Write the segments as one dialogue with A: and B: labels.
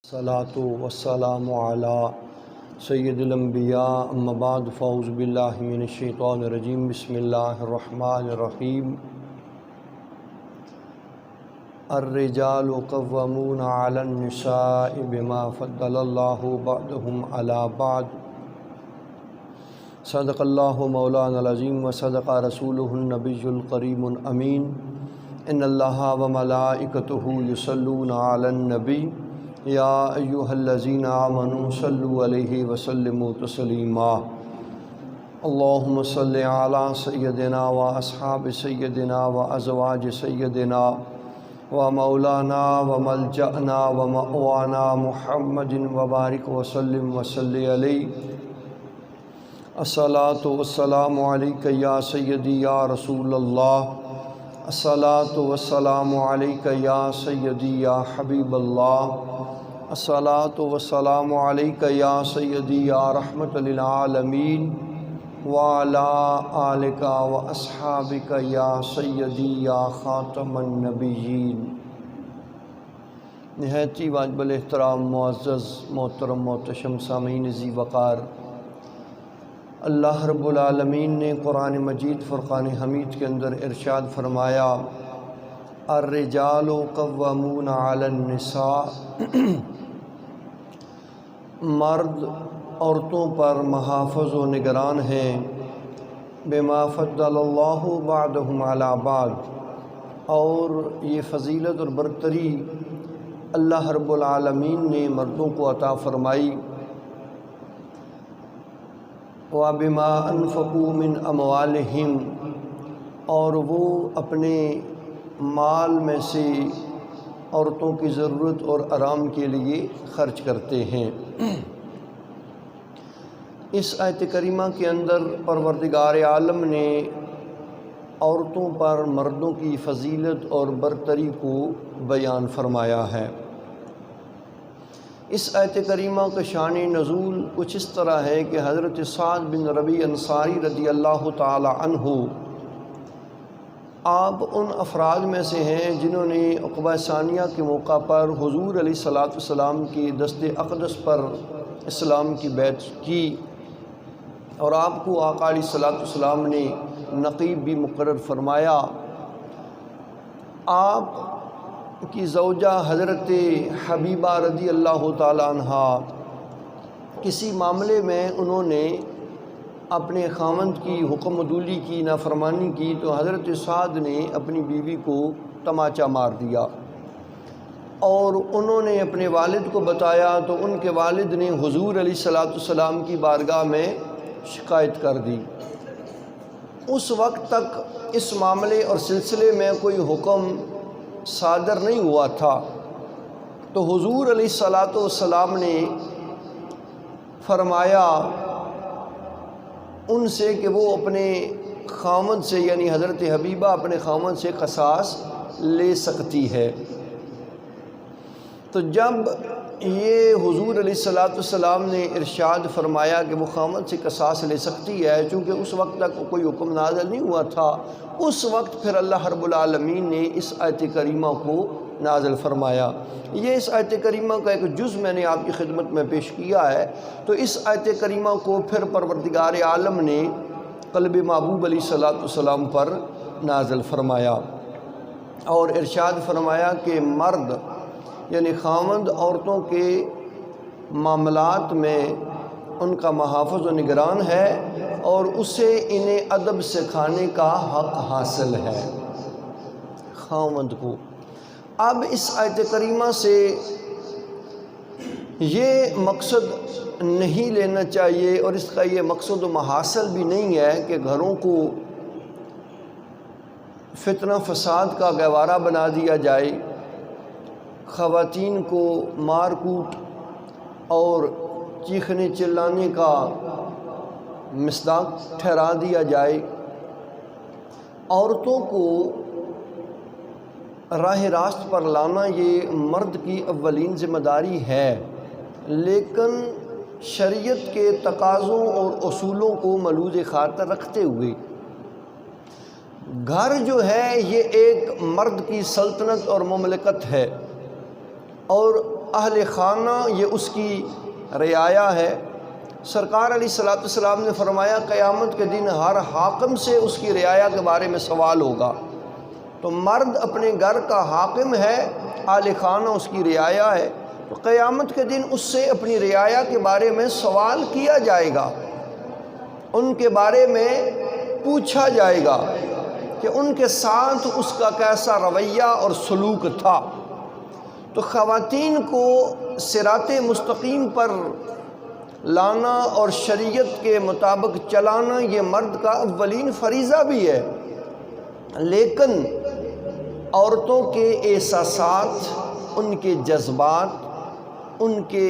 A: الصلاۃ والسلام علی سید الانبیاء اما بعد فاعوذ باللہ من الشیطان الرجیم بسم اللہ الرحمن الرحیم الرجال قوامون علی النساء بما فضل اللہ بعضهم علی بعض صدق اللہ مولانا العظیم وصدق رسولہ النبی الکریم الامین ان اللہ وملائکتہ یصلون علی النبی یا ایہا الذین آمنوا صلوا علیہ وسلموا تسلیما اللہم صل علی سیدنا و اصحاب سیدنا و ازواج سیدنا و مولانا و ملجأنا و مأوانا محمد وبارک وسلم وصلی علیہ الصلاۃ والسلام علیک یا سیدی یا رسول اللہ الصلاۃ والسلام علیک یا سیدی یا حبیب اللہ الصلاۃ والسلام علیک یا سیدی یا رحمت للعالمین وعلی آلک و اصحابک یا سیدی یا خاتم النبیین۔ نہایت ہی واجب الاحترام معزز محترم محتشم سامعین ذی وقار، اللہ رب العالمین نے قرآن مجید فرقان حمید کے اندر ارشاد فرمایا الرجال قوامون علی النساء، مرد عورتوں پر محافظ و نگران ہیں، بما فضل اللہ بعضهم علی بعض، اور یہ فضیلت اور برتری اللہ رب العالمین نے مردوں کو عطا فرمائی، وَبِمَا أَنفَقُوا مِنْ أَمْوَالِهِمْ، اور وہ اپنے مال میں سے عورتوں کی ضرورت اور آرام کے لیے خرچ کرتے ہیں۔ اس آیت کریمہ کے اندر پروردگار عالم نے عورتوں پر مردوں کی فضیلت اور برتری کو بیان فرمایا ہے۔ اس آیت کریمہ کا شان نزول کچھ اس طرح ہے کہ حضرت سعد بن ربیع انصاری رضی اللہ تعالی عنہ، آپ ان افراد میں سے ہیں جنہوں نے عقبہ ثانیہ کے موقع پر حضور علیہ الصلوۃ والسلام کی دست اقدس پر اسلام کی بیعت کی، اور آپ کو آقا علیہ الصلوۃ والسلام نے نقیب بھی مقرر فرمایا۔ آپ کی زوجہ حضرت حبیبہ رضی اللہ تعالی عنہا کسی معاملے میں انہوں نے اپنے خاوند کی حکم عدولی کی نافرمانی کی، تو حضرت سعد نے اپنی بیوی کو تماچا مار دیا، اور انہوں نے اپنے والد کو بتایا تو ان کے والد نے حضور علیہ الصلوۃ والسلام کی بارگاہ میں شکایت کر دی۔ اس وقت تک اس معاملے اور سلسلے میں کوئی حکم صادر نہیں ہوا تھا، تو حضور علیہ الصلوۃ والسلام نے فرمایا ان سے کہ وہ اپنے خاوند سے، یعنی حضرت حبیبہ اپنے خاوند سے قصاص لے سکتی ہے۔ تو جب یہ حضور علیہ الصلوۃ والسلام نے ارشاد فرمایا کہ وہ خاوند سے قصاص لے سکتی ہے، چونکہ اس وقت تک کوئی حکم نازل نہیں ہوا تھا، اس وقت پھر اللہ رب العالمین نے اس آیت کریمہ کو نازل فرمایا۔ یہ اس آیت کریمہ کا ایک جز میں نے آپ کی خدمت میں پیش کیا ہے۔ تو اس آیت کریمہ کو پھر پروردگار عالم نے قلب محبوب علیہ الصلوۃ والسلام پر نازل فرمایا، اور ارشاد فرمایا کہ مرد یعنی خاوند عورتوں کے معاملات میں ان کا محافظ و نگران ہے، اور اسے انہیں ادب سکھانے کا حق حاصل ہے خاوند کو۔ اب اس آیت کریمہ سے یہ مقصد نہیں لینا چاہیے، اور اس کا یہ مقصد و محاصل بھی نہیں ہے کہ گھروں کو فتنہ فساد کا گہوارہ بنا دیا جائے، خواتین کو مار کوٹ اور چیخنے چلانے کا مصداق ٹھہرا دیا جائے۔ عورتوں کو راہ راست پر لانا یہ مرد کی اولین ذمہ داری ہے، لیکن شریعت کے تقاضوں اور اصولوں کو ملحوظ خاطر رکھتے ہوئے گھر جو ہے یہ ایک مرد کی سلطنت اور مملکت ہے، اور اہل خانہ یہ اس کی رعایا ہے۔ سرکار علیہ الصلوۃ والسلام نے فرمایا قیامت کے دن ہر حاکم سے اس کی رعایا کے بارے میں سوال ہوگا۔ تو مرد اپنے گھر کا حاکم ہے، اہل خانہ اس کی رعایا ہے، تو قیامت کے دن اس سے اپنی رعایا کے بارے میں سوال کیا جائے گا، ان کے بارے میں پوچھا جائے گا کہ ان کے ساتھ اس کا کیسا رویہ اور سلوک تھا۔ تو خواتین کو صراط مستقیم پر لانا اور شریعت کے مطابق چلانا یہ مرد کا اولین فریضہ بھی ہے، لیکن عورتوں کے احساسات، ان کے جذبات، ان کے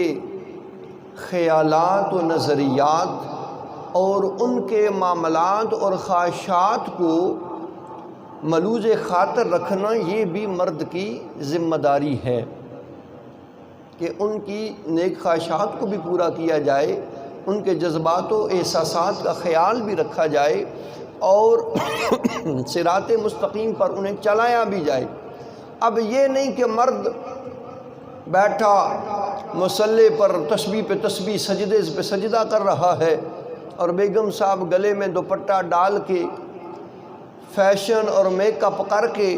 A: خیالات و نظریات اور ان کے معاملات اور خواہشات کو ملوز خاطر رکھنا یہ بھی مرد کی ذمہ داری ہے کہ ان کی نیک خواہشات کو بھی پورا کیا جائے، ان کے جذبات و احساسات کا خیال بھی رکھا جائے اور صراط مستقیم پر انہیں چلایا بھی جائے۔ اب یہ نہیں کہ مرد بیٹھا مصلی پر تسبیح پہ تسبیح، سجدے پہ سجدہ کر رہا ہے اور بیگم صاحب گلے میں دوپٹہ ڈال کے فیشن اور میک اپ کر کے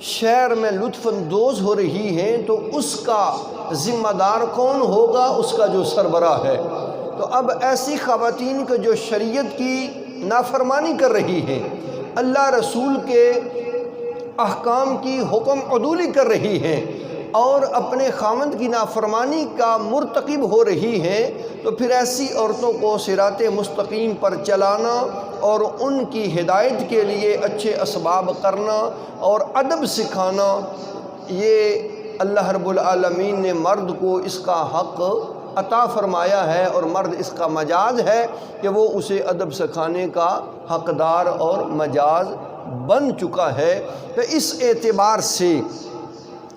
A: شہر میں لطف اندوز ہو رہی ہیں، تو اس کا ذمہ دار کون ہوگا؟ اس کا جو سربراہ ہے۔ تو اب ایسی خواتین کو جو شریعت کی نافرمانی کر رہی ہیں، اللہ رسول کے احکام کی حکم عدولی کر رہی ہیں اور اپنے خاوند کی نافرمانی کا مرتکب ہو رہی ہیں، تو پھر ایسی عورتوں کو صراط مستقیم پر چلانا اور ان کی ہدایت کے لیے اچھے اسباب کرنا اور ادب سکھانا، یہ اللہ رب العالمین نے مرد کو اس کا حق عطا فرمایا ہے اور مرد اس کا مجاز ہے کہ وہ اسے ادب سکھانے کا حقدار اور مجاز بن چکا ہے۔ تو اس اعتبار سے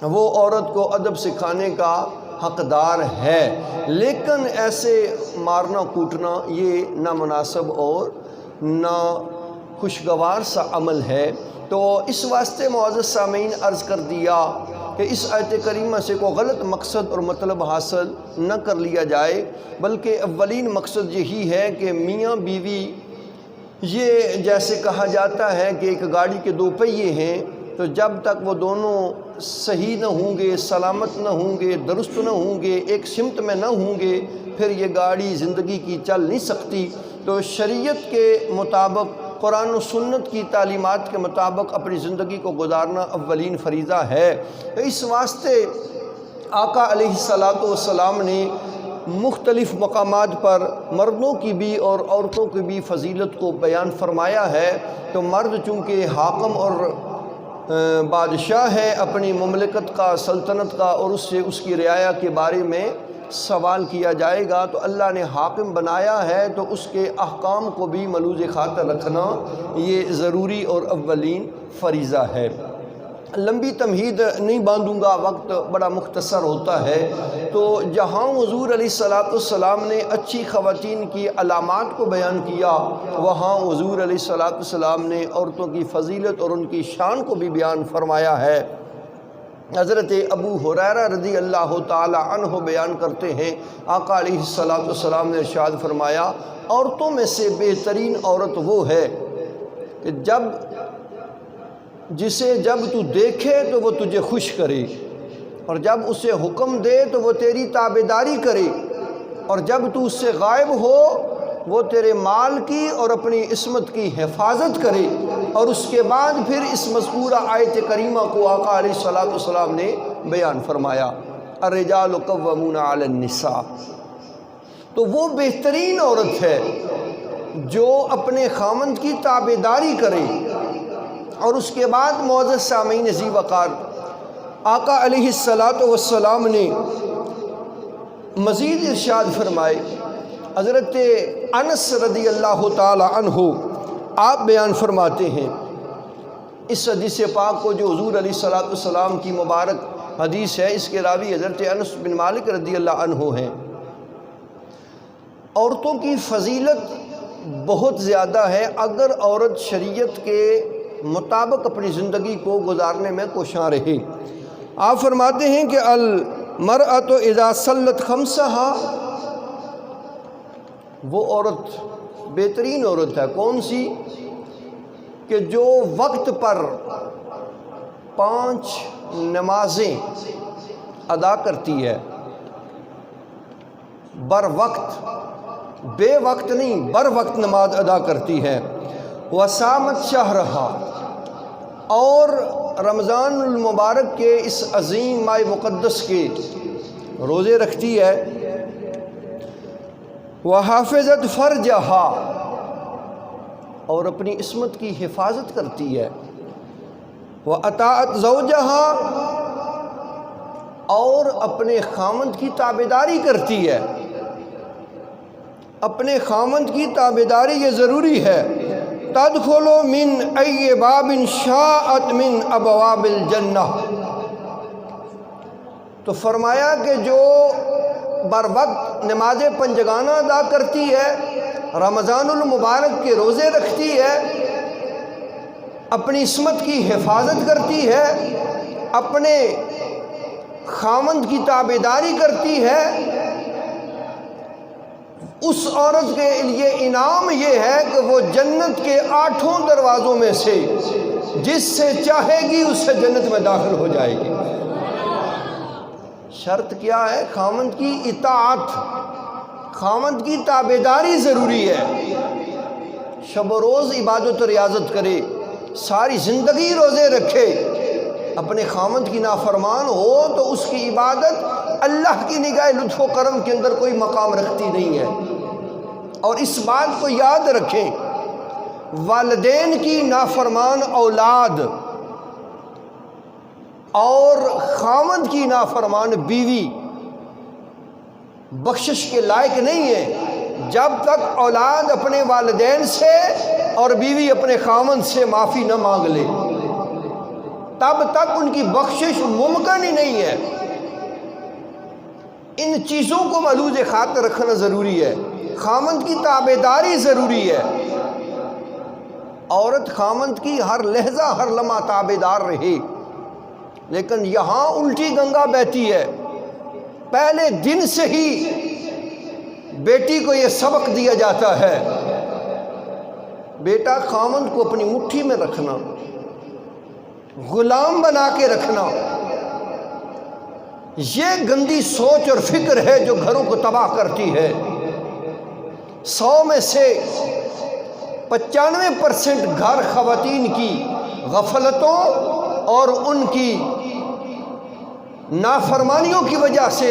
A: وہ عورت کو ادب سکھانے کا حقدار ہے، لیکن ایسے مارنا کوٹنا یہ نامناسب اور نا خوشگوار سا عمل ہے۔ تو اس واسطے معزز سامعین عرض کر دیا کہ اس آیت کریمہ سے کوئی غلط مقصد اور مطلب حاصل نہ کر لیا جائے، بلکہ اولین مقصد یہی ہے کہ میاں بیوی، یہ جیسے کہا جاتا ہے کہ ایک گاڑی کے دو پہیے ہیں، تو جب تک وہ دونوں صحیح نہ ہوں گے، سلامت نہ ہوں گے، درست نہ ہوں گے، ایک سمت میں نہ ہوں گے، پھر یہ گاڑی زندگی کی چل نہیں سکتی۔ تو شریعت کے مطابق، قرآن و سنت کی تعلیمات کے مطابق اپنی زندگی کو گزارنا اولین فریضہ ہے۔ تو اس واسطے آقا علیہ الصلوۃ والسلام نے مختلف مقامات پر مردوں کی بھی اور عورتوں کی بھی فضیلت کو بیان فرمایا ہے۔ تو مرد چونکہ حاکم اور بادشاہ ہے اپنی مملکت کا، سلطنت کا، اور اس سے اس کی رعایا کے بارے میں سوال کیا جائے گا، تو اللہ نے حاکم بنایا ہے تو اس کے احکام کو بھی ملوز خاطر رکھنا یہ ضروری اور اولین فریضہ ہے۔ لمبی تمہید نہیں باندھوں گا، وقت بڑا مختصر ہوتا ہے۔ تو جہاں حضور علیہ الصلوۃ والسلام نے اچھی خواتین کی علامات کو بیان کیا، وہاں حضور علیہ الصلوۃ والسلام نے عورتوں کی فضیلت اور ان کی شان کو بھی بیان فرمایا ہے۔ حضرت ابو ہریرہ رضی اللہ تعالی عنہ بیان کرتے ہیں، آقا علیہ الصلوۃ والسلام نے ارشاد فرمایا، عورتوں میں سے بہترین عورت وہ ہے کہ جسے جب تو دیکھے تو وہ تجھے خوش کرے، اور جب اسے حکم دے تو وہ تیری تابعداری کرے، اور جب تو اس سے غائب ہو وہ تیرے مال کی اور اپنی عصمت کی حفاظت کرے۔ اور اس کے بعد پھر اس مذکورہ آیت کریمہ کو آقا علیہ الصلوۃ والسلام نے بیان فرمایا، الرجال قوامون علی النساء۔ تو وہ بہترین عورت ہے جو اپنے خاوند کی تابعداری کرے۔ اور اس کے بعد معزز سامعین ذی وقار، آقا علیہ الصلوۃ والسلام نے مزید ارشاد فرمائے، حضرت انس رضی اللہ تعالی عنہ آپ بیان فرماتے ہیں اس حدیث پاک کو، جو حضور علیہ الصلوۃ والسلام کی مبارک حدیث ہے، اس کے راوی حضرت انس بن مالک رضی اللہ عنہ ہیں۔ عورتوں کی فضیلت بہت زیادہ ہے اگر عورت شریعت کے مطابق اپنی زندگی کو گزارنے میں کوشاں رہے۔ آپ فرماتے ہیں کہ مرأۃ اذا صلت خمسہا، وہ عورت بہترین عورت ہے کون سی کہ جو وقت پر 5 نمازیں ادا کرتی ہے، بر وقت، بے وقت نہیں، بر وقت نماز ادا کرتی ہے، وصامت شہرہا، اور رمضان المبارک کے اس عظیم ماہ مقدس کے روزے رکھتی ہے، وحافظت فرجہا، اور اپنی عصمت کی حفاظت کرتی ہے، واطاعت زوجہا، اور اپنے خامند کی تابعداری کرتی ہے۔ اپنے خامند کی تابعداری یہ ضروری ہے۔ تدخل من ای باب شاءت من ابواب الجنہ، تو فرمایا کہ جو بر وقت نماز پنجگانہ ادا کرتی ہے، رمضان المبارک کے روزے رکھتی ہے، اپنی عصمت کی حفاظت کرتی ہے، اپنے خامند کی تابعداری کرتی ہے، اس عورت کے لیے انعام یہ ہے کہ وہ جنت کے 8 دروازوں میں سے جس سے چاہے گی اس سے جنت میں داخل ہو جائے گی۔ شرط کیا ہے؟ خامند کی اطاعت، خامند کی تابعداری ضروری ہے۔ شب و روز عبادت و ریاضت کرے، ساری زندگی روزے رکھے، اپنے خامند کی نافرمان ہو تو اس کی عبادت اللہ کی نگاہ لطف و کرم کے اندر کوئی مقام رکھتی نہیں ہے۔ اور اس بات کو یاد رکھیں، والدین کی نافرمان اولاد اور خامند کی نافرمان بیوی بخشش کے لائق نہیں ہے جب تک اولاد اپنے والدین سے اور بیوی اپنے خامند سے معافی نہ مانگ لے، تب تک ان کی بخشش ممکن ہی نہیں ہے۔ ان چیزوں کو ملحوظ خاطر رکھنا ضروری ہے۔ خامند کی تابعداری ضروری ہے، عورت خامند کی ہر لحظہ ہر لمحہ تابعدار رہے، لیکن یہاں الٹی گنگا بہتی ہے۔ پہلے دن سے ہی بیٹی کو یہ سبق دیا جاتا ہے، بیٹا خامند کو اپنی مٹھی میں رکھنا، غلام بنا کے رکھنا، یہ گندی سوچ اور فکر ہے جو گھروں کو تباہ کرتی ہے۔ 100 میں سے 95% گھر خواتین کی غفلتوں اور ان کی نافرمانیوں کی وجہ سے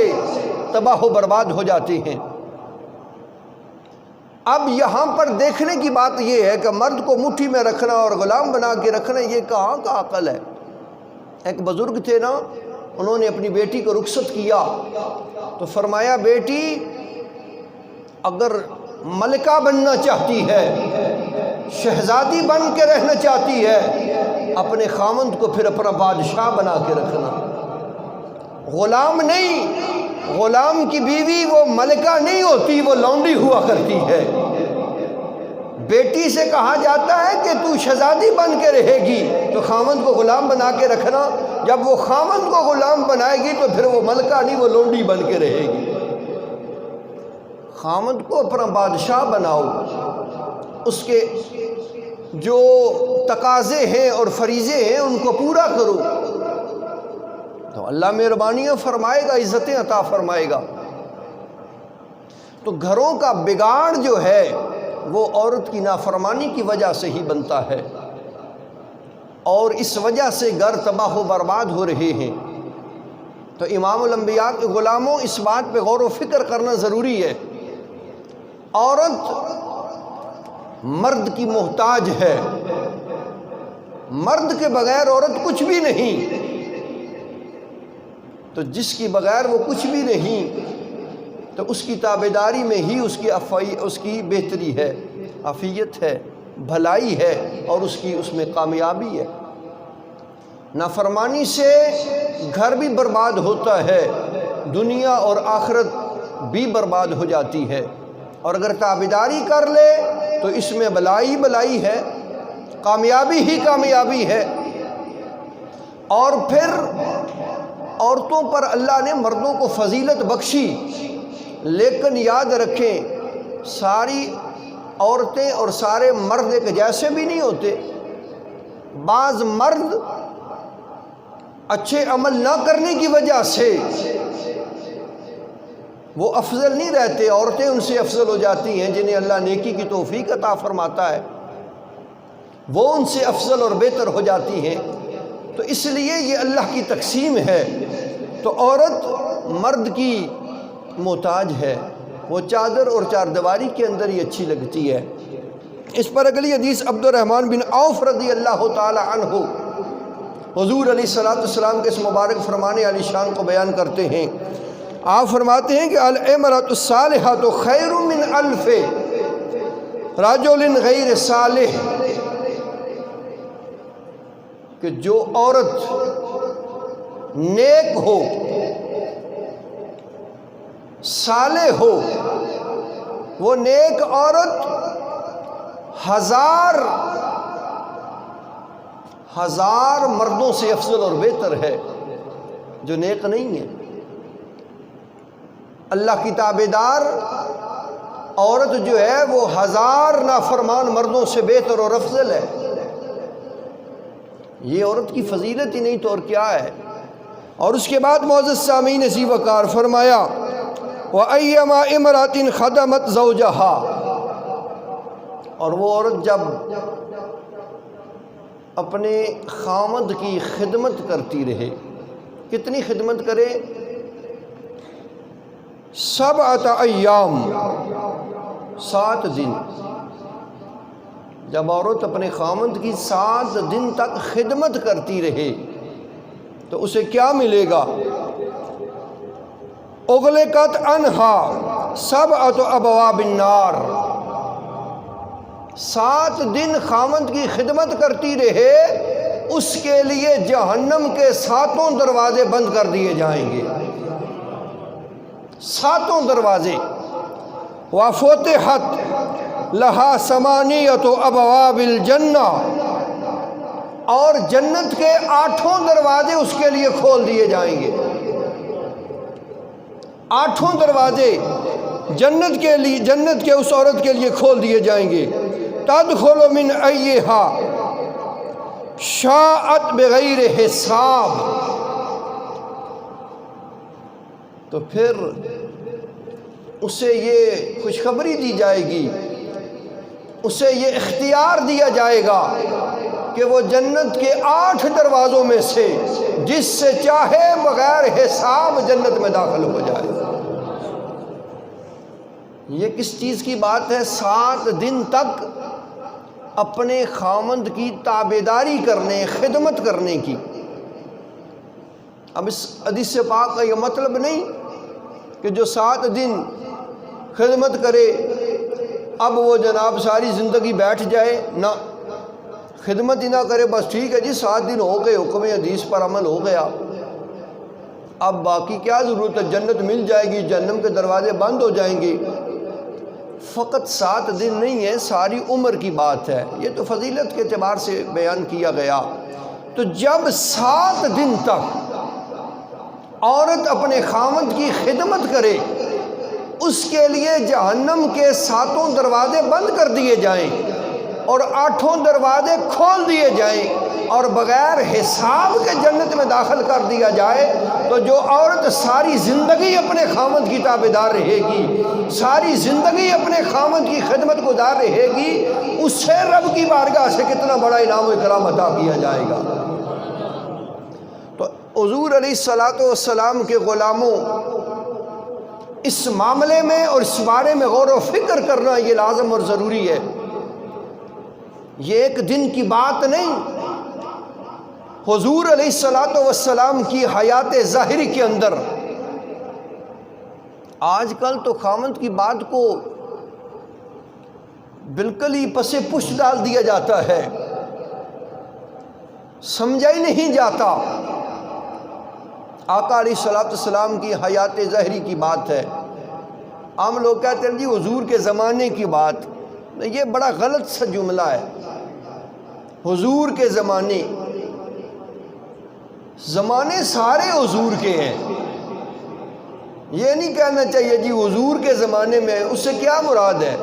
A: تباہ و برباد ہو جاتے ہیں۔ اب یہاں پر دیکھنے کی بات یہ ہے کہ مرد کو مٹھی میں رکھنا اور غلام بنا کے رکھنا یہ کہاں کا عقل ہے؟ ایک بزرگ تھے نا، انہوں نے اپنی بیٹی کو رخصت کیا تو فرمایا، بیٹی اگر ملکہ بننا چاہتی ہے، شہزادی بن کے رہنا چاہتی ہے، اپنے خامند کو پھر اپنا بادشاہ بنا کے رکھنا، غلام نہیں۔ غلام کی بیوی وہ ملکہ نہیں ہوتی، وہ لونڈی ہوا کرتی ہے۔ بیٹی سے کہا جاتا ہے کہ تو شہزادی بن کے رہے گی تو خامند کو غلام بنا کے رکھنا، جب وہ خامند کو غلام بنائے گی تو پھر وہ ملکہ نہیں، وہ لونڈی بن کے رہے گی۔ خامند کو اپنا بادشاہ بناؤ، اس کے جو تقاضے ہیں اور فریضے ہیں ان کو پورا کرو تو اللہ مہربانیاں فرمائے گا، عزتیں عطا فرمائے گا۔ تو گھروں کا بگاڑ جو ہے وہ عورت کی نافرمانی کی وجہ سے ہی بنتا ہے، اور اس وجہ سے گھر تباہ و برباد ہو رہے ہیں۔ تو امام الانبیاء کے غلاموں، اس بات پہ غور و فکر کرنا ضروری ہے۔ عورت مرد کی محتاج ہے، مرد کے بغیر عورت کچھ بھی نہیں، تو جس کی بغیر وہ کچھ بھی نہیں تو اس کی تابعداری میں ہی اس کی بہتری ہے، عافیت ہے، بھلائی ہے، اور اس میں کامیابی ہے۔ نافرمانی سے گھر بھی برباد ہوتا ہے، دنیا اور آخرت بھی برباد ہو جاتی ہے، اور اگر تابعداری کر لے تو اس میں بلائی ہے، کامیابی ہی کامیابی ہے۔ اور پھر عورتوں پر اللہ نے مردوں کو فضیلت بخشی، لیکن یاد رکھیں ساری عورتیں اور سارے مرد ایک جیسے بھی نہیں ہوتے۔ بعض مرد اچھے عمل نہ کرنے کی وجہ سے وہ افضل نہیں رہتے، عورتیں ان سے افضل ہو جاتی ہیں۔ جنہیں اللہ نیکی کی توفیق عطا فرماتا ہے وہ ان سے افضل اور بہتر ہو جاتی ہیں۔ تو اس لیے یہ اللہ کی تقسیم ہے۔ تو عورت مرد کی محتاج ہے، وہ چادر اور چاردیواری کے اندر ہی اچھی لگتی ہے۔ اس پر اگلی حدیث عبد الرحمن بن عوف رضی اللہ تعالی عنہ حضور علیہ السلام کے اس مبارک فرمانے علی شان کو بیان کرتے ہیں۔ آپ فرماتے ہیں کہ الامرأۃ الصالحۃ خیر من الف رجل غیر صالح، کہ جو عورت نیک ہو، صالح ہو، وہ نیک عورت ہزار مردوں سے افضل اور بہتر ہے جو نیک نہیں ہے۔ اللہ کی تابعدار عورت جو ہے وہ 1000 نافرمان مردوں سے بہتر اور افضل ہے۔ یہ عورت کی فضیلت ہی نہیں تو اور کیا ہے۔ اور اس کے بعد معزز سامعین اسی وقار فرمایا وَأَيَّمَا امْرَأَةٍ خَدَمَتْ زَوْجَهَا، اور وہ عورت جب اپنے خامد کی خدمت کرتی رہے، کتنی خدمت کرے؟ 7 ایام، 7 دن۔ جب عورت اپنے خامد کی 7 دن تک خدمت کرتی رہے تو اسے کیا ملے گا؟ اغلقت عنہا 7 ابواب النار، 7 دن خامد کی خدمت کرتی رہے، اس کے لیے جہنم کے 7 دروازے بند کر دیے جائیں گے، 7 دروازے۔ وَفُتِحَتْ لَهَا 8 ابواب الجنہ، اور جنت کے 8 دروازے اس کے لیے کھول دیے جائیں گے، 8 دروازے جنت کے لیے، جنت کے اس عورت کے لیے کھول دیے جائیں گے۔ تدخل من ایہا شاءت بغیر حساب، تو پھر اسے یہ خوشخبری دی جائے گی، اسے یہ اختیار دیا جائے گا کہ وہ جنت کے 8 دروازوں میں سے جس سے چاہے بغیر حساب جنت میں داخل ہو جائے۔ یہ کس چیز کی بات ہے؟ 7 دن تک اپنے خامند کی تابعداری کرنے، خدمت کرنے کی۔ اب اس حدیث پاک کا یہ مطلب نہیں کہ جو 7 دن خدمت کرے اب وہ جناب ساری زندگی بیٹھ جائے، نہ خدمت ہی نہ کرے، بس ٹھیک ہے جی 7 دن ہو گئے، حکم حدیث پر عمل ہو گیا، اب باقی کیا ضرورت ہے، جنت مل جائے گی، جہنم کے دروازے بند ہو جائیں گے۔ فقط 7 دن نہیں ہے، ساری عمر کی بات ہے، یہ تو فضیلت کے اعتبار سے بیان کیا گیا۔ تو جب 7 دن تک عورت اپنے خامد کی خدمت کرے، اس کے لیے جہنم کے 7 دروازے بند کر دیے جائیں اور 8 دروازے کھول دیے جائیں اور بغیر حساب کے جنت میں داخل کر دیا جائے، تو جو عورت ساری زندگی اپنے خامد کی تابعدار رہے گی، ساری زندگی اپنے خامد کی خدمت گزار رہے گی، اس سے رب کی بارگاہ سے کتنا بڑا انعام و اکرام عطا کیا جائے گا۔ تو حضور علیہ السلام کے غلاموں، اس معاملے میں اور اس بارے میں غور و فکر کرنا یہ لازم اور ضروری ہے۔ یہ ایک دن کی بات نہیں، حضور علیہ السلام کی حیات ظاہری کے اندر آج کل تو خامند کی بات کو بالکل ہی پس پش ڈال دیا جاتا ہے، سمجھا ہی نہیں جاتا۔ آقا علیہ السلام کی حیات ظاہری کی بات ہے، عام لوگ کہتے ہیں جی حضور کے زمانے کی بات، یہ بڑا غلط سا جملہ ہے۔ حضور کے زمانے زمانے سارے حضور کے ہیں، یہ نہیں کہنا چاہیے جی حضور کے زمانے میں، اس سے کیا مراد ہے؟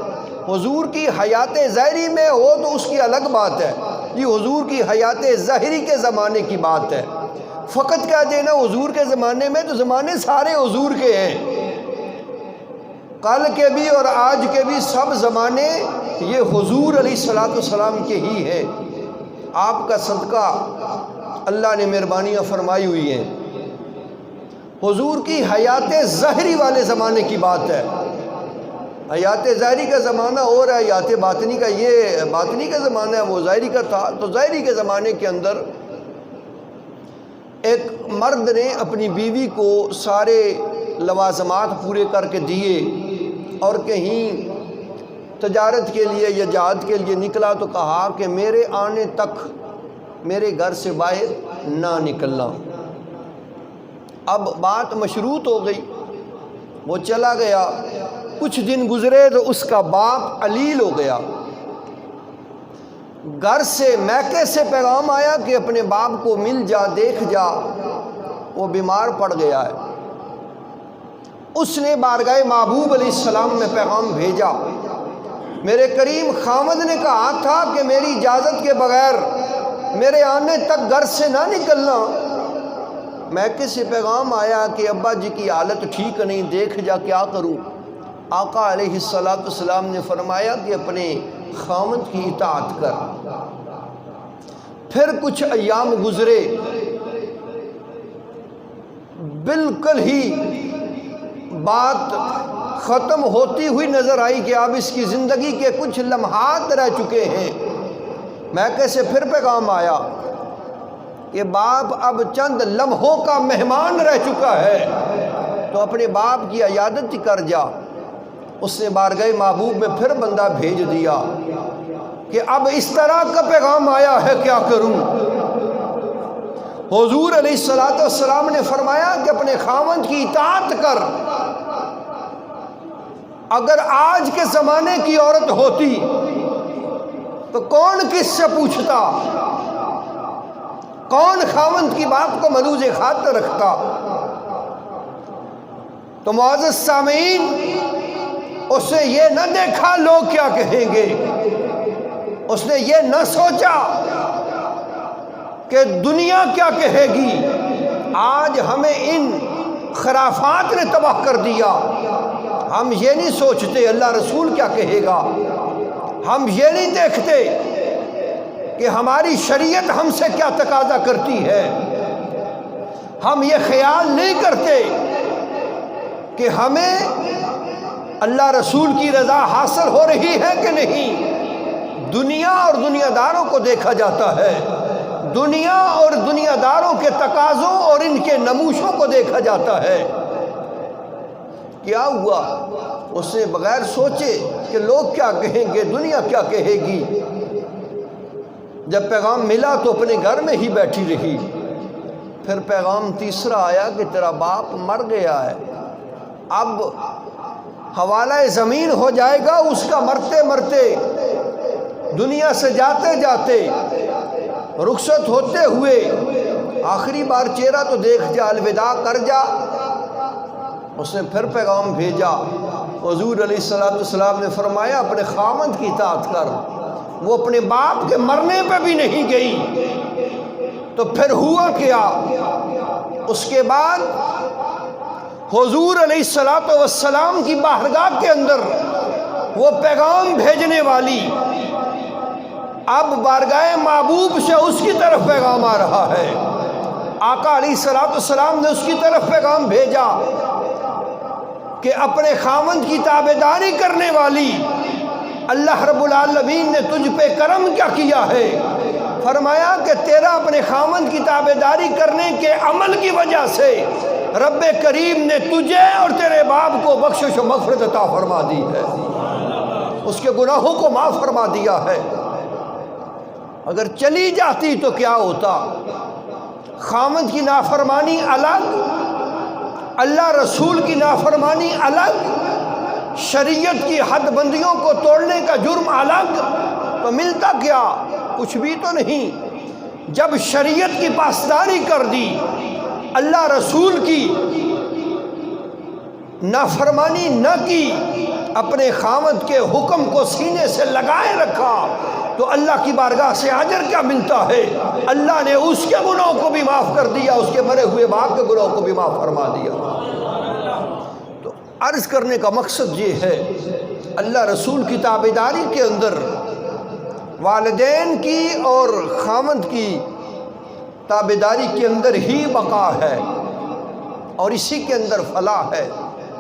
A: حضور کی حیات ظاہری میں ہو تو اس کی الگ بات ہے، یہ حضور کی حیات ظاہری کے زمانے کی بات ہے۔ فقط کہہ دینا حضور کے زمانے میں، تو زمانے سارے حضور کے ہیں، کل کے بھی اور آج کے بھی سب زمانے یہ حضور علیہ السلام کے ہی ہیں۔ آپ کا صدقہ اللہ نے مہربانیاں فرمائی ہوئی ہیں۔ حضور کی حیات ظاہری والے زمانے کی بات ہے، حیات ظاہری کا زمانہ اور ہے، حیات باطنی کا، یہ باطنی کا زمانہ ہے، وہ ظاہری کا تھا۔ تو ظاہری کے زمانے کے اندر ایک مرد نے اپنی بیوی کو سارے لوازمات پورے کر کے دیے، اور کہیں تجارت کے لیے یا جہاد کے لیے نکلا تو کہا کہ میرے آنے تک میرے گھر سے باہر نہ نکلنا۔ اب بات مشروط ہو گئی، وہ چلا گیا، کچھ دن گزرے تو اس کا باپ علیل ہو گیا، گھر سے میکے سے پیغام آیا کہ اپنے باپ کو مل جا، دیکھ جا، وہ بیمار پڑ گیا ہے۔ اس نے بارگاہ محبوب علیہ السلام میں پیغام بھیجا، میرے کریم خامد نے کہا تھا کہ میری اجازت کے بغیر میرے آنے تک گھر سے نہ نکلنا۔ میکے سے پیغام آیا کہ ابا جی کی حالت ٹھیک نہیں، دیکھ جا، کیا کروں؟ آقا علیہ السلام نے فرمایا کہ اپنے خامد کی اطاعت کر۔ پھر کچھ ایام گزرے، بالکل ہی بات ختم ہوتی ہوئی نظر آئی کہ اب اس کی زندگی کے کچھ لمحات رہ چکے ہیں۔ میکے سے پھر پیغام آیا کہ باپ اب چند لمحوں کا مہمان رہ چکا ہے، تو اپنے باپ کی عیادت کر جا۔ اس نے بارگاہ محبوب میں پھر بندہ بھیج دیا کہ اب اس طرح کا پیغام آیا ہے، کیا کروں؟ حضور علیہ السلام نے فرمایا کہ اپنے خاوند کی اطاعت کر۔ اگر آج کے زمانے کی عورت ہوتی تو کون کس سے پوچھتا؟ کون خاوند کی بات کو ملوز خاطر رکھتا؟ تو معزز سامعین، اس نے یہ نہ دیکھا لوگ کیا کہیں گے، اس نے یہ نہ سوچا کہ دنیا کیا کہے گی۔ آج ہمیں ان خرافات نے تباہ کر دیا۔ ہم یہ نہیں سوچتے اللہ رسول کیا کہے گا، ہم یہ نہیں دیکھتے کہ ہماری شریعت ہم سے کیا تقاضا کرتی ہے، ہم یہ خیال نہیں کرتے کہ ہمیں اللہ رسول کی رضا حاصل ہو رہی ہے کہ نہیں۔ دنیا اور دنیا داروں کو دیکھا جاتا ہے، دنیا اور دنیا داروں کے تقاضوں اور ان کے نموشوں کو دیکھا جاتا ہے۔ کیا ہوا؟ اس نے بغیر سوچے کہ لوگ کیا کہیں گے، دنیا کیا کہے گی، جب پیغام ملا تو اپنے گھر میں ہی بیٹھی رہی۔ پھر پیغام تیسرا آیا کہ تیرا باپ مر گیا ہے، اب حوالہ زمین ہو جائے گا اس کا، مرتے مرتے، دنیا سے جاتے جاتے، رخصت ہوتے ہوئے آخری بار چہرہ تو دیکھ جا، الوداع کر جا۔ اس نے پھر پیغام بھیجا۔ حضور علیہ السلام نے فرمایا اپنے خامند کی اطاعت کر۔ وہ اپنے باپ کے مرنے پہ بھی نہیں گئی۔ تو پھر ہوا کیا؟ اس کے بعد حضور علیہ السلام کی بارگاہ کے اندر وہ پیغام بھیجنے والی اب بارگاہ محبوب سے اس کی طرف پیغام آ رہا ہے۔ آقا علیہ السلام نے اس کی طرف پیغام بھیجا کہ اپنے خاوند کی تابعداری کرنے والی اللہ رب العالمین نے تجھ پہ کرم کیا کیا ہے۔ فرمایا کہ تیرا اپنے خاوند کی تابعداری کرنے کے عمل کی وجہ سے رب کریم نے تجھے اور تیرے باپ کو بخشش و مغفرت عطا فرما دی ہے، اس کے گناہوں کو معاف فرما دیا ہے۔ اگر چلی جاتی تو کیا ہوتا؟ خاوند کی نافرمانی الگ، اللہ رسول کی نافرمانی الگ، شریعت کی حد بندیوں کو توڑنے کا جرم الگ، تو ملتا کیا؟ کچھ بھی تو نہیں۔ جب شریعت کی پاسداری کر دی، اللہ رسول کی نافرمانی نہ کی، اپنے خاوند کے حکم کو سینے سے لگائے رکھا، تو اللہ کی بارگاہ سے اجر کیا ملتا ہے؟ اللہ نے اس کے گناہوں کو بھی معاف کر دیا، اس کے مرے ہوئے باپ کے گناہوں کو بھی معاف فرما دیا۔ تو عرض کرنے کا مقصد یہ ہے، اللہ رسول کی تابعداری کے اندر والدین کی اور خاوند کی تابعداری کے اندر ہی بقا ہے، اور اسی کے اندر فلاح ہے،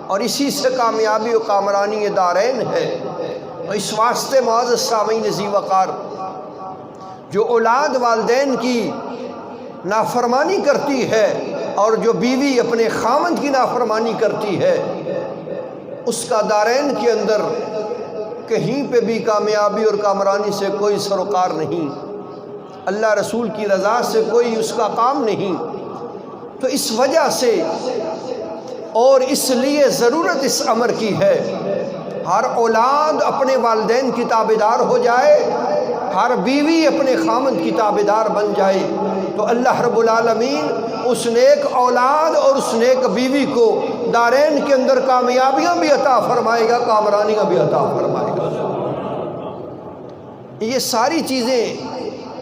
A: اور اسی سے کامیابی و کامرانی دارین ہے۔ اور اس واسطے معزز سامعین ذی وقار، جو اولاد والدین کی نافرمانی کرتی ہے اور جو بیوی اپنے خاوند کی نافرمانی کرتی ہے، اس کا دارین کے اندر کہیں پہ بھی کامیابی اور کامرانی سے کوئی سروکار نہیں، اللہ رسول کی رضا سے کوئی اس کا کام نہیں۔ تو اس وجہ سے اور اس لیے ضرورت اس امر کی ہے، ہر اولاد اپنے والدین کی تابعدار ہو جائے، ہر بیوی اپنے خاوند کی تابعدار بن جائے، تو اللہ رب العالمین اس نیک اولاد اور اس نیک بیوی کو دارین کے اندر کامیابیاں بھی عطا فرمائے گا، کامرانیاں بھی عطا فرمائے گا۔ یہ ساری چیزیں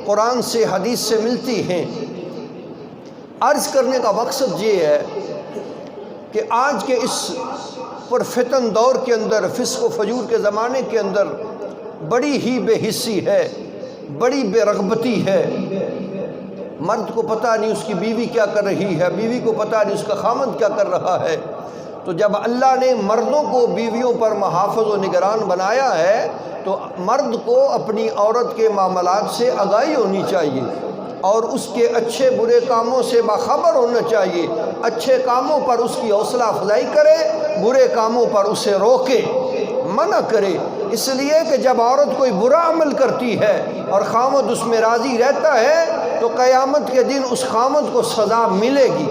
A: قرآن سے حدیث سے ملتی ہیں۔ عرض کرنے کا مقصد یہ ہے کہ آج کے اس پرفتن دور کے اندر، فسق و فجور کے زمانے کے اندر بڑی ہی بے حسی ہے، بڑی بے رغبتی ہے۔ مرد کو پتہ نہیں اس کی بیوی کیا کر رہی ہے، بیوی کو پتہ نہیں اس کا خاوند کیا کر رہا ہے۔ تو جب اللہ نے مردوں کو بیویوں پر محافظ و نگران بنایا ہے، تو مرد کو اپنی عورت کے معاملات سے آگاہی ہونی چاہیے، اور اس کے اچھے برے کاموں سے باخبر ہونا چاہیے۔ اچھے کاموں پر اس کی حوصلہ افزائی کرے، برے کاموں پر اسے روکے، منع کرے۔ اس لیے کہ جب عورت کوئی برا عمل کرتی ہے اور خاوند اس میں راضی رہتا ہے، تو قیامت کے دن اس خاوند کو سزا ملے گی،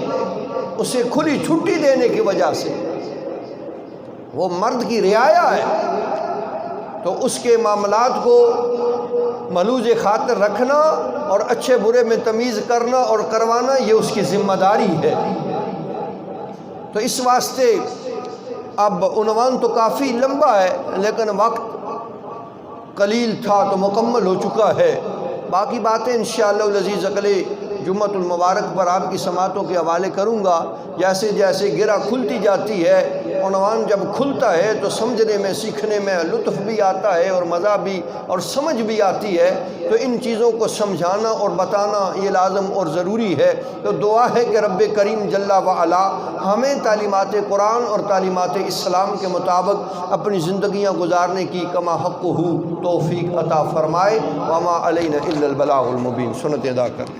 A: اسے کھلی چھٹی دینے کی وجہ سے۔ وہ مرد کی رعایا ہے، تو اس کے معاملات کو ملوز خاطر رکھنا اور اچھے برے میں تمیز کرنا اور کروانا، یہ اس کی ذمہ داری ہے۔ تو اس واسطے اب عنوان تو کافی لمبا ہے، لیکن وقت قلیل تھا تو مکمل ہو چکا ہے۔ باقی باتیں انشاءاللہ العزیز اگلے جمعۃ المبارک پر آپ کی سماعتوں کے حوالے کروں گا۔ جیسے جیسے گرہ کھلتی جاتی ہے، عنوان جب کھلتا ہے تو سمجھنے میں، سیکھنے میں لطف بھی آتا ہے اور مزہ بھی اور سمجھ بھی آتی ہے۔ تو ان چیزوں کو سمجھانا اور بتانا یہ لازم اور ضروری ہے۔ تو دعا ہے کہ رب کریم جل وعلا ہمیں تعلیمات قرآن اور تعلیمات اسلام کے مطابق اپنی زندگیاں گزارنے کی کما حق توفیق عطا فرمائے۔ وما علینا الا البلاغ المبین۔ سنت ادا کر